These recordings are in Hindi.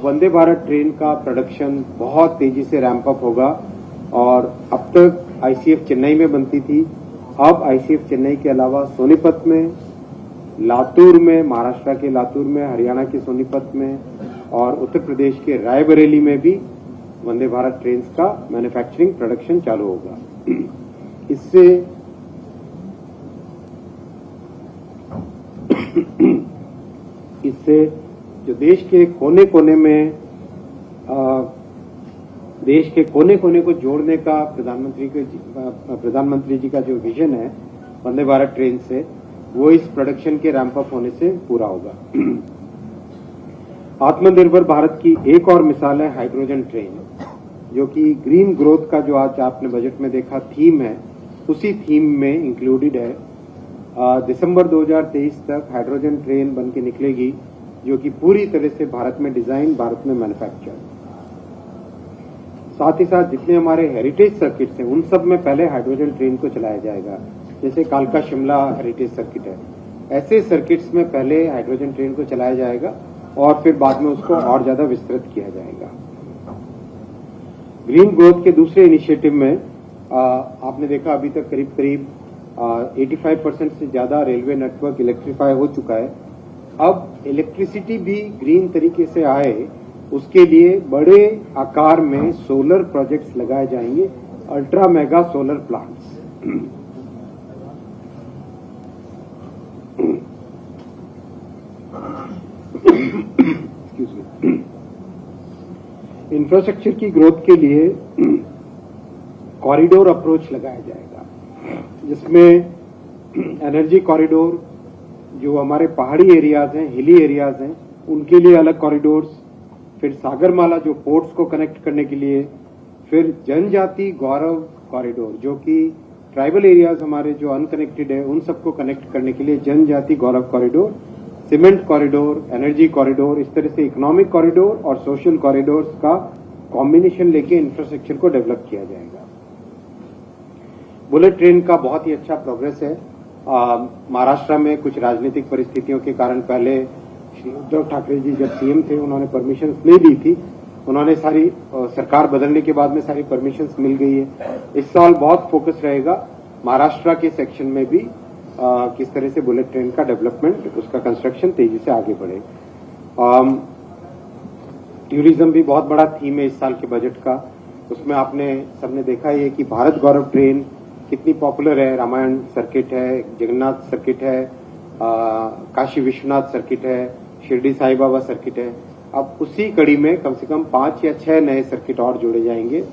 वंदे भारत ट्रेन का प्रोडक्शन बहुत तेजी से रैंप अप होगा और अब तक आईसीएफ चेन्नई में बनती थी, अब आईसीएफ चेन्नई के अलावा सोनीपत में, लातूर में, महाराष्ट्र के लातूर में, हरियाणा के सोनीपत में और उत्तर प्रदेश के रायबरेली में भी वंदे भारत ट्रेन का मैन्युफैक्चरिंग प्रोडक्शन चालू होगा। इससे जो देश के कोने कोने को जोड़ने का प्रधानमंत्री जी का जो विजन है वंदे भारत ट्रेन से, वो इस प्रोडक्शन के रैंप अप होने से पूरा होगा। आत्मनिर्भर भारत की एक और मिसाल है हाइड्रोजन ट्रेन, जो कि ग्रीन ग्रोथ का जो आज आपने बजट में देखा थीम है, उसी थीम में इंक्लूडेड है। दिसंबर 2023 तक हाइड्रोजन ट्रेन बन के निकलेगी, जो कि पूरी तरह से भारत में डिजाइन, भारत में मैन्युफैक्चर। साथ ही साथ जितने हमारे हेरिटेज सर्किट्स हैं उन सब में पहले हाइड्रोजन ट्रेन को चलाया जाएगा। जैसे कालका शिमला हेरिटेज सर्किट है, ऐसे सर्किट्स में पहले हाइड्रोजन ट्रेन को चलाया जाएगा और फिर बाद में उसको और ज्यादा विस्तृत किया जाएगा। ग्रीन ग्रोथ के दूसरे इनिशिएटिव में आपने देखा अभी तक करीब 85% से ज्यादा रेलवे नेटवर्क इलेक्ट्रीफाई हो चुका है। अब इलेक्ट्रिसिटी भी ग्रीन तरीके से आए, उसके लिए बड़े आकार में सोलर प्रोजेक्ट्स लगाए जाएंगे, ultra mega solar plants. Infrastructure की ग्रोथ के लिए कॉरिडोर अप्रोच लगाया जाएगा, जिसमें एनर्जी कॉरिडोर, जो हमारे पहाड़ी एरियाज हैं, हिली एरियाज हैं, उनके लिए अलग कॉरिडोर्स, फिर सागरमाला जो पोर्ट्स को कनेक्ट करने के लिए, फिर जनजाति गौरव कॉरिडोर, जो कि ट्राइबल एरियाज हमारे जो अनकनेक्टेड है उन सबको कनेक्ट करने के लिए जनजाति गौरव corridor, cement corridor, energy corridor, इस तरह से इकोनॉमिक कॉरिडोर और सोशल कॉरिडोर्स का कॉम्बिनेशन लेके इंफ्रास्ट्रक्चर को डेवलप किया जाएगा। बुलेट ट्रेन का बहुत ही अच्छा प्रोग्रेस है। महाराष्ट्र में कुछ राजनीतिक परिस्थितियों के कारण पहले श्री उद्धव ठाकरे जी जब सीएम थे उन्होंने परमिशंस नहीं दी थी, उन्होंने सारी सरकार बदलने के बाद में सारी परमिशंस मिल गई है। इस साल बहुत फोकस रहेगा महाराष्ट्र के सेक्शन में भी किस तरह से बुलेट ट्रेन का डेवलपमेंट, उसका कंस्ट्रक्शन तेजी से आगे बढ़े। टूरिज्म भी बहुत बड़ा थीम है इस साल के बजट का। उसमें आपने सबने देखा ही है कि भारत गौरव ट्रेन कितनी पॉपुलर है। रामायण सर्किट है, जगन्नाथ सर्किट है, काशी विश्वनाथ सर्किट है, शिरडी साईं बाबा सर्किट है। अब उसी कड़ी में कम से कम 5 या 6 नए सर्किट और जोड़े जाएंगे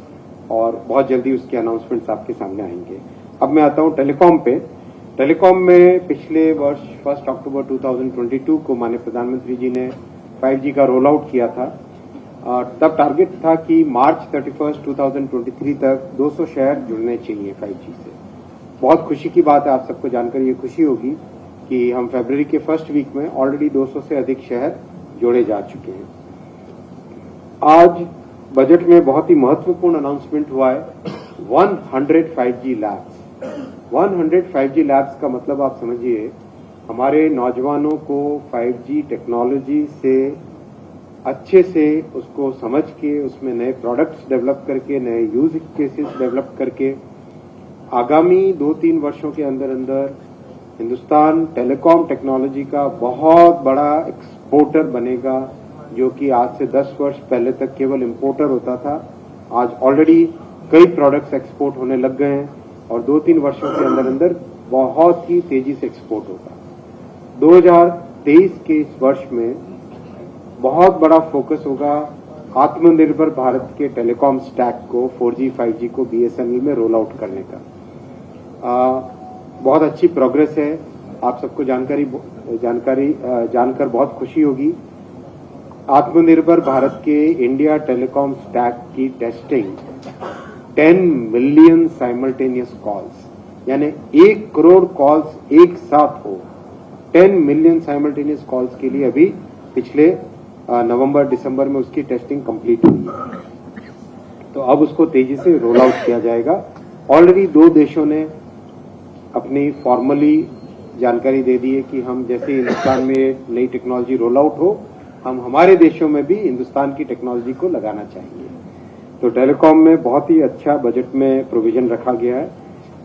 और बहुत जल्दी उसके अनाउंसमेंट्स आपके सामने आएंगे। अब मैं आता हूं टेलीकॉम पे। टेलीकॉम में पिछले वर्ष 1 अक्टूबर 2022 को माननीय प्रधानमंत्री जी ने 5G का रोल आउट किया था। तब टारगेट था कि मार्च 31, 2023 तक 200 शहर जुड़ने चाहिए 5G से। बहुत खुशी की बात है, आप सबको जानकर ये खुशी होगी कि हम फरवरी के फर्स्ट वीक में ऑलरेडी 200 से अधिक शहर जोड़े जा चुके हैं। आज बजट में बहुत ही महत्वपूर्ण अनाउंसमेंट हुआ है, 100 5G लैब्स। 100 5G लैब्स का मतलब आप समझिए, हमारे नौजवानों को 5G टेक्नोलॉजी से अच्छे से उसको समझ के उसमें नए प्रोडक्ट्स डेवलप करके, नए यूज केसेस डेवलप करके आगामी 2-3 वर्षों के अंदर अंदर हिंदुस्तान टेलीकॉम टेक्नोलॉजी का बहुत बड़ा एक्सपोर्टर बनेगा, जो कि आज से 10 वर्ष पहले तक केवल इंपोर्टर होता था। आज ऑलरेडी कई प्रोडक्ट्स एक्सपोर्ट होने लग गए हैं और 2-3 वर्षों के अंदर अंदर बहुत ही तेजी से एक्सपोर्ट होगा। 2023 के इस वर्ष में बहुत बड़ा फोकस होगा आत्मनिर्भर भारत के टेलीकॉम स्टैक को, 4G 5G को BSNL में रोल आउट करने का। बहुत अच्छी प्रोग्रेस है। आप सबको जानकर बहुत खुशी होगी। आत्मनिर्भर भारत के इंडिया टेलीकॉम स्टैक की टेस्टिंग 10 मिलियन साइमल्टेनियस कॉल्स, यानी 1 करोड़ कॉल्स एक साथ हो, 10 मिलियन साइमल्टेनियस कॉल्स के लिए अभी पिछले नवंबर दिसंबर में उसकी टेस्टिंग कंप्लीट हुई है। तो अब उसको तेजी से रोल आउट किया जाएगा। ऑलरेडी 2 देशों ने अपनी फॉर्मली जानकारी दे दी है कि हम जैसे हिंदुस्तान में नई टेक्नोलॉजी रोल आउट हो हम हमारे देशों में भी हिंदुस्तान की टेक्नोलॉजी को लगाना चाहेंगे। तो टेलीकॉम में बहुत ही अच्छा बजट में प्रोविजन रखा गया है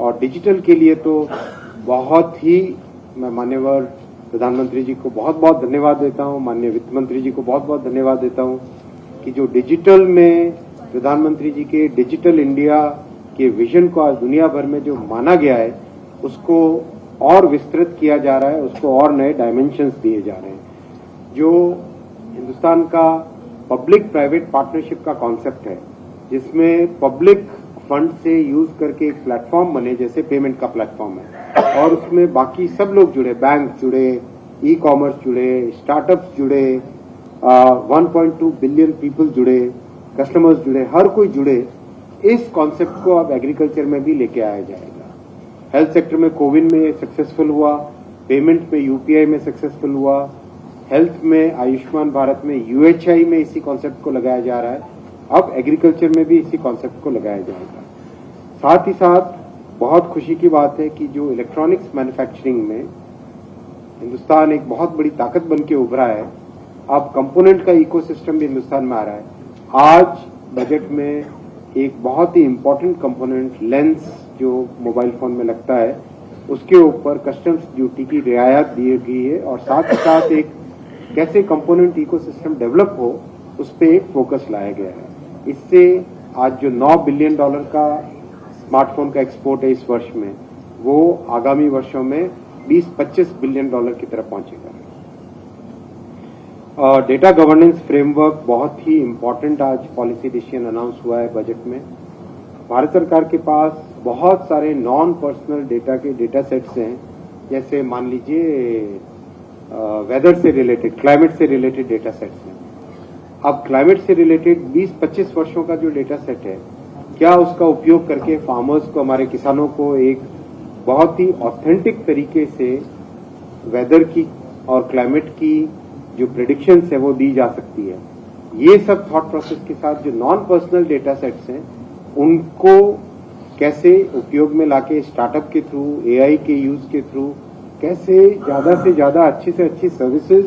और डिजिटल के लिए तो बहुत ही मैं माननीय प्रधानमंत्री जी को बहुत बहुत धन्यवाद देता हूं, माननीय वित्त मंत्री जी को बहुत बहुत धन्यवाद देता हूं कि जो डिजिटल में प्रधानमंत्री जी के डिजिटल इंडिया के विजन को आज दुनिया भर में जो माना गया है उसको और विस्तृत किया जा रहा है, उसको और नए डायमेंशंस दिए जा रहे हैं। जो हिंदुस्तान का पब्लिक प्राइवेट पार्टनरशिप का कॉन्सेप्ट है जिसमें पब्लिक फंड से यूज करके एक प्लेटफॉर्म बने, जैसे पेमेंट का प्लेटफॉर्म है और उसमें बाकी सब लोग जुड़े, बैंक जुड़े, ई कॉमर्स जुड़े, स्टार्टअप्स जुड़े, 1.2 बिलियन पीपल जुड़े, कस्टमर्स जुड़े, हर कोई जुड़े, इस कॉन्सेप्ट को अब एग्रीकल्चर में भी लेके आया जाएगा। हेल्थ सेक्टर में कोविन में सक्सेसफुल हुआ, पेमेंट में यूपीआई में सक्सेसफुल हुआ, हेल्थ में आयुष्मान भारत में यूएचआई में इसी कॉन्सेप्ट को लगाया जा रहा है, अब एग्रीकल्चर में भी इसी कॉन्सेप्ट को लगाया जाएगा। साथ ही साथ बहुत खुशी की बात है कि जो इलेक्ट्रॉनिक्स मैन्युफैक्चरिंग में हिंदुस्तान एक बहुत बड़ी ताकत बन के उभरा है, अब कंपोनेंट का इकोसिस्टम भी हिंदुस्तान में आ रहा है। आज बजट में एक बहुत ही इंपॉर्टेंट कंपोनेंट लेंस जो मोबाइल फोन में लगता है उसके ऊपर कस्टम्स ड्यूटी की रियायत दी गई है और साथ ही साथ एक कैसे कंपोनेंट इकोसिस्टम डेवलप हो उस पर एक फोकस लाया गया है। इससे आज जो $9 बिलियन का स्मार्टफोन का एक्सपोर्ट है इस वर्ष में, वो आगामी वर्षों में 20-25 बिलियन डॉलर की तरफ पहुंचेगा। डेटा गवर्नेंस फ्रेमवर्क बहुत ही इंपॉर्टेंट आज पॉलिसी डिसीजन अनाउंस हुआ है बजट में। भारत सरकार के पास बहुत सारे नॉन पर्सनल डेटा के डेटा सेट्स हैं, जैसे मान लीजिए वेदर से रिलेटेड, क्लाइमेट से रिलेटेड डेटा सेट्स हैं। अब क्लाइमेट से रिलेटेड 20-25 वर्षों का जो डेटा सेट है, क्या उसका उपयोग करके फार्मर्स को, हमारे किसानों को एक बहुत ही ऑथेंटिक तरीके से वेदर की और क्लाइमेट की जो प्रेडिक्शंस है वो दी जा सकती है। ये सब थॉट प्रोसेस के साथ जो नॉन पर्सनल डेटा सेट्स हैं उनको कैसे उपयोग में लाके स्टार्टअप के थ्रू, एआई के यूज के थ्रू कैसे ज्यादा से ज्यादा अच्छी से अच्छी सर्विसेज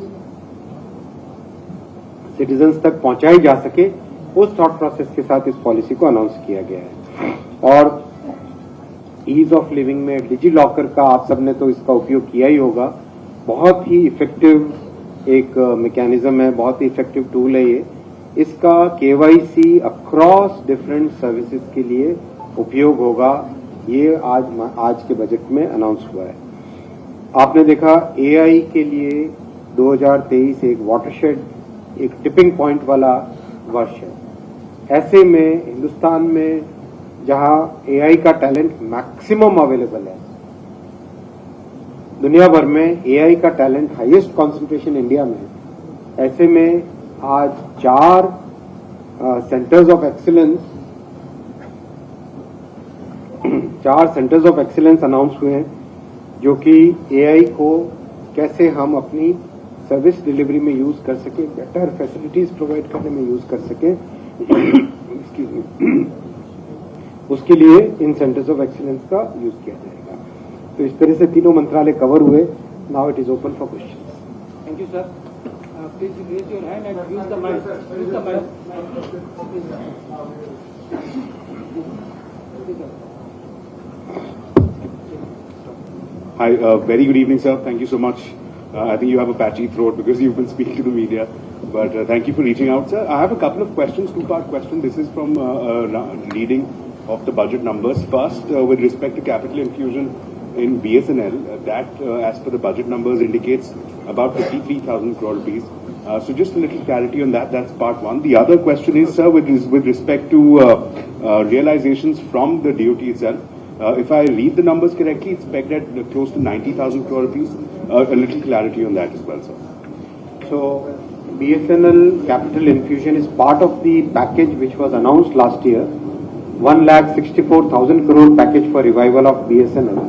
सिटीजन्स तक पहुंचाई जा सके, उस थॉट प्रोसेस के साथ इस पॉलिसी को अनाउंस किया गया है। और ईज ऑफ लिविंग में डिजी लॉकर का आप सबने तो इसका उपयोग किया ही होगा, बहुत ही इफेक्टिव एक मैकेनिज्म है, बहुत ही इफेक्टिव टूल है ये। इसका केवाईसी अक्रॉस डिफरेंट सर्विसेज के लिए उपयोग होगा, ये आज के बजट में अनाउंस हुआ है। आपने देखा एआई के लिए 2023 एक वाटरशेड, एक टिपिंग पॉइंट वाला वर्ष है। ऐसे में हिंदुस्तान में जहां एआई का टैलेंट मैक्सिमम अवेलेबल है, दुनिया भर में एआई का टैलेंट हाईएस्ट कंसंट्रेशन इंडिया में है। ऐसे में आज 4 सेंटर्स ऑफ एक्सीलेंस अनाउंस हुए हैं, जो कि एआई को कैसे हम अपनी सर्विस डिलीवरी में यूज कर सके, बेटर फैसिलिटीज प्रोवाइड करने में यूज कर सके, उसके लिए इन सेंटर्स ऑफ एक्सीलेंस का यूज किया जाएगा। तो इस तरह से तीनों मंत्रालय कवर हुए। Now it is open for questions. Thank you sir. Please raise your hand and use the mic. Hi, very good evening, sir. Thank you so much. I think you have a patchy throat because you've been speaking to the media, but thank you for reaching out, sir. I have a couple of questions, two-part question. This is from reading of the budget numbers. First, with respect to capital infusion in BSNL, that as per the budget numbers indicates about 53,000 crore rupees. So just a little clarity on that. That's part one. The other question is, sir, with respect to realizations from the DOT itself. If I read the numbers correctly, it's pegged at close to 90,000 crore rupees. A little clarity on that as well, sir. So, BSNL capital infusion is part of the package which was announced last year. 1,64,000 crore package for revival of BSNL.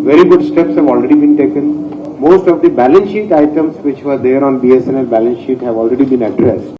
Very good steps have already been taken. Most of the balance sheet items which were there on BSNL balance sheet have already been addressed.